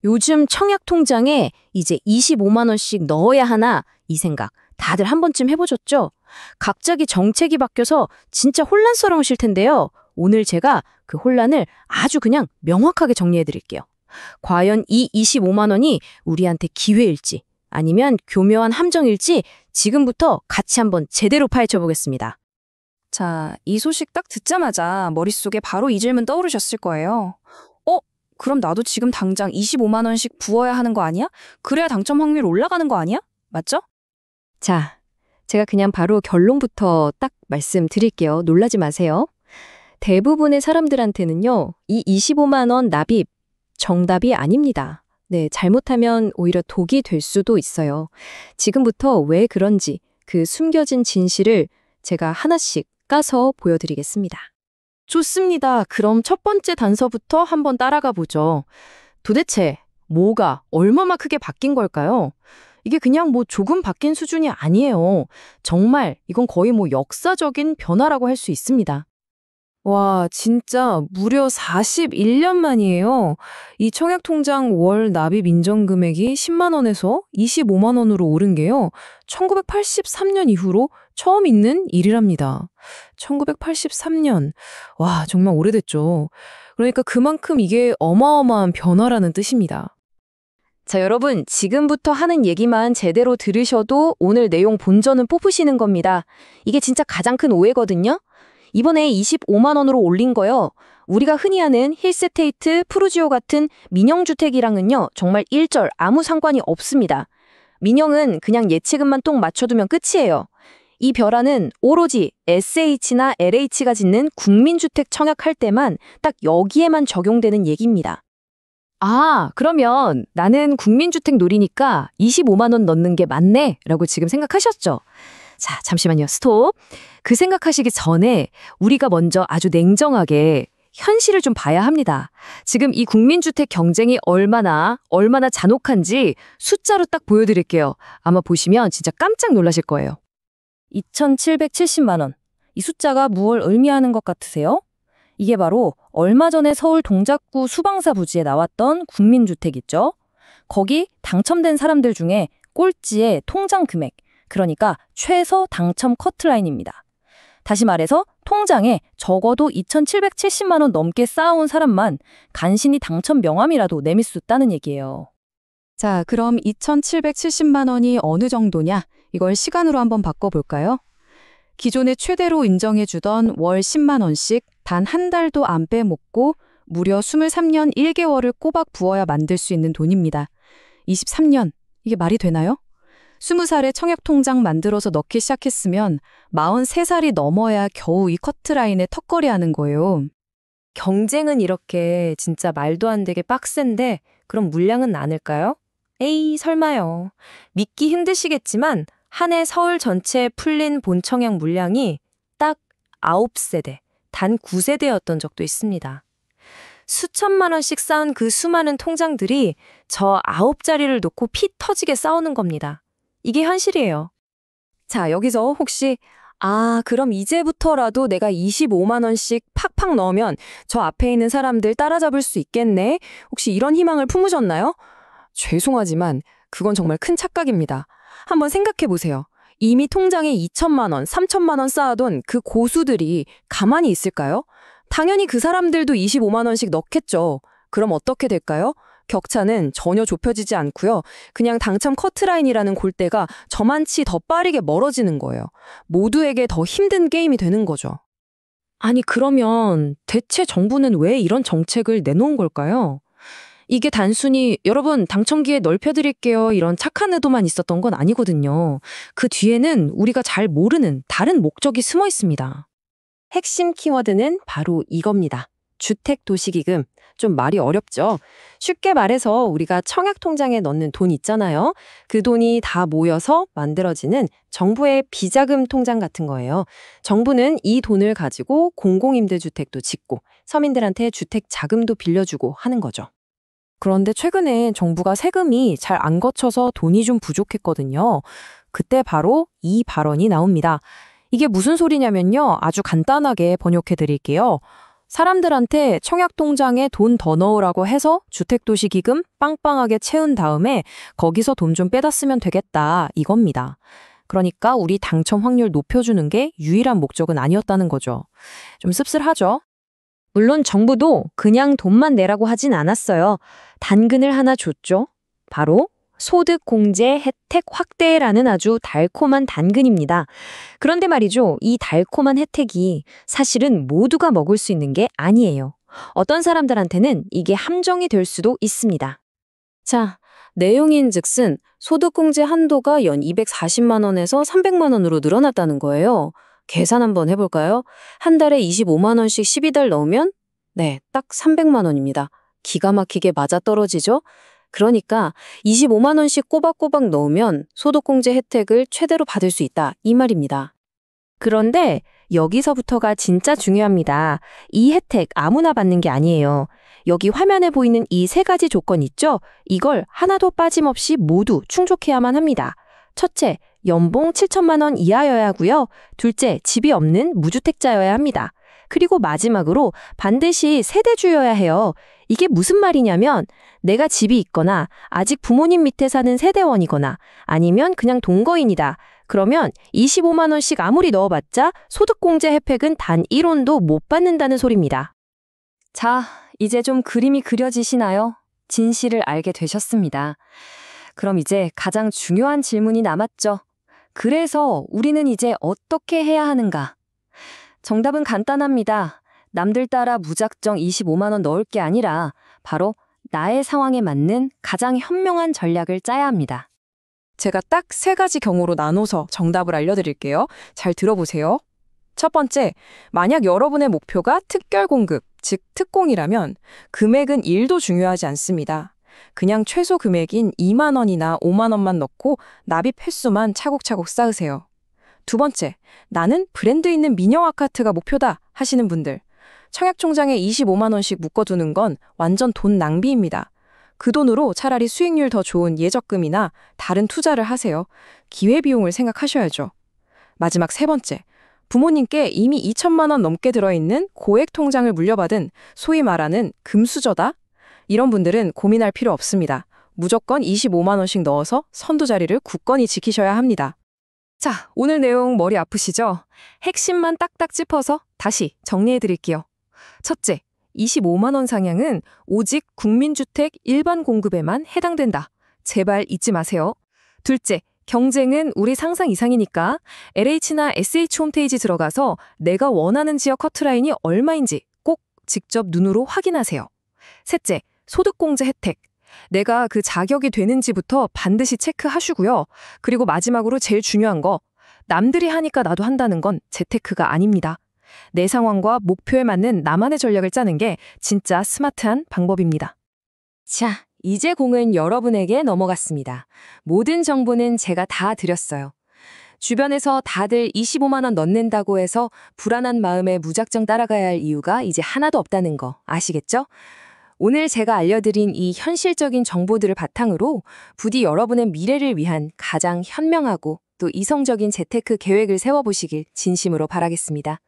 요즘 청약 통장에 이제 25만 원씩 넣어야 하나 이 생각 다들 한 번쯤 해보셨죠? 갑자기 정책이 바뀌어서 진짜 혼란스러우실 텐데요. 오늘 제가 그 혼란을 아주 그냥 명확하게 정리해 드릴게요. 과연 이 25만 원이 우리한테 기회일지 아니면 교묘한 함정일지 지금부터 같이 한번 제대로 파헤쳐 보겠습니다. 자, 이 소식 딱 듣자마자 머릿속에 바로 이 질문 떠오르셨을 거예요. 그럼 나도 지금 당장 25만 원씩 부어야 하는 거 아니야? 그래야 당첨 확률 올라가는 거 아니야? 맞죠? 자, 제가 그냥 바로 결론부터 딱 말씀드릴게요. 놀라지 마세요. 대부분의 사람들한테는요, 이 25만 원 납입 정답이 아닙니다. 네, 잘못하면 오히려 독이 될 수도 있어요. 지금부터 왜 그런지 그 숨겨진 진실을 제가 하나씩 까서 보여드리겠습니다. 좋습니다. 그럼 첫 번째 단서부터 한번 따라가 보죠. 도대체 뭐가 얼마나 크게 바뀐 걸까요? 이게 그냥 뭐 조금 바뀐 수준이 아니에요. 정말 이건 거의 뭐 역사적인 변화라고 할 수 있습니다. 와, 진짜 무려 41년 만이에요. 이 청약통장 월 납입 인정 금액이 10만 원에서 25만 원으로 오른 게요. 1983년 이후로 처음 있는 일이랍니다. 1983년. 와, 정말 오래됐죠. 그러니까 그만큼 이게 어마어마한 변화라는 뜻입니다. 자, 여러분, 지금부터 하는 얘기만 제대로 들으셔도 오늘 내용 본전은 뽑으시는 겁니다. 이게 진짜 가장 큰 오해거든요. 이번에 25만 원으로 올린 거요. 우리가 흔히 아는 힐스테이트, 푸르지오 같은 민영주택이랑은요, 정말 일절 아무 상관이 없습니다. 민영은 그냥 예치금만 똥 맞춰두면 끝이에요. 이 별안은 오로지 SH나 LH가 짓는 국민주택 청약할 때만 딱 여기에만 적용되는 얘기입니다. 아, 그러면 나는 국민주택 노리니까 25만 원 넣는 게 맞네? 라고 지금 생각하셨죠? 자, 잠시만요. 스톱. 그 생각하시기 전에 우리가 먼저 아주 냉정하게 현실을 좀 봐야 합니다. 지금 이 국민주택 경쟁이 얼마나 잔혹한지 숫자로 딱 보여드릴게요. 아마 보시면 진짜 깜짝 놀라실 거예요. 2,770만 원. 이 숫자가 무엇을 의미하는 것 같으세요? 이게 바로 얼마 전에 서울 동작구 수방사 부지에 나왔던 국민주택 있죠? 거기 당첨된 사람들 중에 꼴찌의 통장 금액, 그러니까 최소 당첨 커트라인입니다. 다시 말해서 통장에 적어도 2,770만 원 넘게 쌓아온 사람만 간신히 당첨 명함이라도 내밀 수 있다는 얘기예요. 자, 그럼 2,770만 원이 어느 정도냐? 이걸 시간으로 한번 바꿔볼까요? 기존에 최대로 인정해주던 월 10만 원씩 단 한 달도 안 빼먹고 무려 23년 1개월을 꼬박 부어야 만들 수 있는 돈입니다. 23년, 이게 말이 되나요? 20살에 청약통장 만들어서 넣기 시작했으면 43살이 넘어야 겨우 이 커트라인에 턱걸이하는 거예요. 경쟁은 이렇게 진짜 말도 안 되게 빡센데 그럼 물량은 많을까요? 에이, 설마요. 믿기 힘드시겠지만 한 해 서울 전체에 풀린 본청약 물량이 딱 9세대, 단 9세대였던 적도 있습니다. 수천만 원씩 쌓은 그 수많은 통장들이 저 9자리를 놓고 피 터지게 싸우는 겁니다. 이게 현실이에요. 자, 여기서 혹시 그럼 이제부터라도 내가 25만 원씩 팍팍 넣으면 저 앞에 있는 사람들 따라잡을 수 있겠네? 혹시 이런 희망을 품으셨나요? 죄송하지만 그건 정말 큰 착각입니다. 한번 생각해 보세요. 이미 통장에 2천만 원, 3천만 원 쌓아둔 그 고수들이 가만히 있을까요? 당연히 그 사람들도 25만 원씩 넣겠죠. 그럼 어떻게 될까요? 격차는 전혀 좁혀지지 않고요. 그냥 당첨 커트라인이라는 골대가 저만치 더 빠르게 멀어지는 거예요. 모두에게 더 힘든 게임이 되는 거죠. 아니, 그러면 대체 정부는 왜 이런 정책을 내놓은 걸까요? 이게 단순히 여러분 당첨기회 넓혀드릴게요 이런 착한 의도만 있었던 건 아니거든요. 그 뒤에는 우리가 잘 모르는 다른 목적이 숨어 있습니다. 핵심 키워드는 바로 이겁니다. 주택도시기금. 좀 말이 어렵죠? 쉽게 말해서 우리가 청약통장에 넣는 돈 있잖아요. 그 돈이 다 모여서 만들어지는 정부의 비자금 통장 같은 거예요. 정부는 이 돈을 가지고 공공임대주택도 짓고 서민들한테 주택 자금도 빌려주고 하는 거죠. 그런데 최근에 정부가 세금이 잘 안 거쳐서 돈이 좀 부족했거든요. 그때 바로 이 발언이 나옵니다. 이게 무슨 소리냐면요. 아주 간단하게 번역해 드릴게요. 사람들한테 청약통장에 돈 더 넣으라고 해서 주택도시기금 빵빵하게 채운 다음에 거기서 돈 좀 빼다 쓰면 되겠다 이겁니다. 그러니까 우리 당첨 확률 높여주는 게 유일한 목적은 아니었다는 거죠. 좀 씁쓸하죠? 물론 정부도 그냥 돈만 내라고 하진 않았어요. 단근을 하나 줬죠. 바로 소득공제 혜택 확대라는 아주 달콤한 단근입니다. 그런데 말이죠, 이 달콤한 혜택이 사실은 모두가 먹을 수 있는 게 아니에요. 어떤 사람들한테는 이게 함정이 될 수도 있습니다. 자, 내용인즉슨 소득공제 한도가 연 240만 원에서 300만 원으로 늘어났다는 거예요. 계산 한번 해볼까요? 한 달에 25만 원씩 12달 넣으면 네, 딱 300만 원입니다. 기가 막히게 맞아떨어지죠? 그러니까 25만 원씩 꼬박꼬박 넣으면 소득공제 혜택을 최대로 받을 수 있다 이 말입니다. 그런데 여기서부터가 진짜 중요합니다. 이 혜택 아무나 받는 게 아니에요. 여기 화면에 보이는 이 세 가지 조건 있죠? 이걸 하나도 빠짐없이 모두 충족해야만 합니다. 첫째, 연봉 7천만 원 이하여야 하고요. 둘째, 집이 없는 무주택자여야 합니다. 그리고 마지막으로 반드시 세대주여야 해요. 이게 무슨 말이냐면 내가 집이 있거나 아직 부모님 밑에 사는 세대원이거나 아니면 그냥 동거인이다. 그러면 25만 원씩 아무리 넣어봤자 소득공제 혜택은 단 1원도 못 받는다는 소리입니다. 자, 이제 좀 그림이 그려지시나요? 진실을 알게 되셨습니다. 그럼 이제 가장 중요한 질문이 남았죠. 그래서 우리는 이제 어떻게 해야 하는가? 정답은 간단합니다. 남들 따라 무작정 25만 원 넣을 게 아니라 바로 나의 상황에 맞는 가장 현명한 전략을 짜야 합니다. 제가 딱 세 가지 경우로 나눠서 정답을 알려드릴게요. 잘 들어보세요. 첫 번째, 만약 여러분의 목표가 특별 공급, 즉 특공이라면 금액은 1도 중요하지 않습니다. 그냥 최소 금액인 2만 원이나 5만 원만 넣고 납입 횟수만 차곡차곡 쌓으세요. 두 번째, 나는 브랜드 있는 민영 아파트가 목표다 하시는 분들. 청약통장에 25만 원씩 묶어두는 건 완전 돈 낭비입니다. 그 돈으로 차라리 수익률 더 좋은 예적금이나 다른 투자를 하세요. 기회비용을 생각하셔야죠. 마지막 세 번째, 부모님께 이미 2천만 원 넘게 들어있는 고액 통장을 물려받은 소위 말하는 금수저다? 이런 분들은 고민할 필요 없습니다. 무조건 25만 원씩 넣어서 선두 자리를 굳건히 지키셔야 합니다. 자, 오늘 내용 머리 아프시죠? 핵심만 딱딱 짚어서 다시 정리해드릴게요. 첫째, 25만 원 상향은 오직 국민주택 일반 공급에만 해당된다. 제발 잊지 마세요. 둘째, 경쟁은 우리 상상 이상이니까 LH나 SH 홈페이지 들어가서 내가 원하는 지역 커트라인이 얼마인지 꼭 직접 눈으로 확인하세요. 셋째, 소득공제 혜택. 내가 그 자격이 되는지부터 반드시 체크하시고요. 그리고 마지막으로 제일 중요한 거, 남들이 하니까 나도 한다는 건 재테크가 아닙니다. 내 상황과 목표에 맞는 나만의 전략을 짜는 게 진짜 스마트한 방법입니다. 자, 이제 공은 여러분에게 넘어갔습니다. 모든 정보는 제가 다 드렸어요. 주변에서 다들 25만 원 넣는다고 해서 불안한 마음에 무작정 따라가야 할 이유가 이제 하나도 없다는 거 아시겠죠? 오늘 제가 알려드린 이 현실적인 정보들을 바탕으로 부디 여러분의 미래를 위한 가장 현명하고 또 이성적인 재테크 계획을 세워보시길 진심으로 바라겠습니다.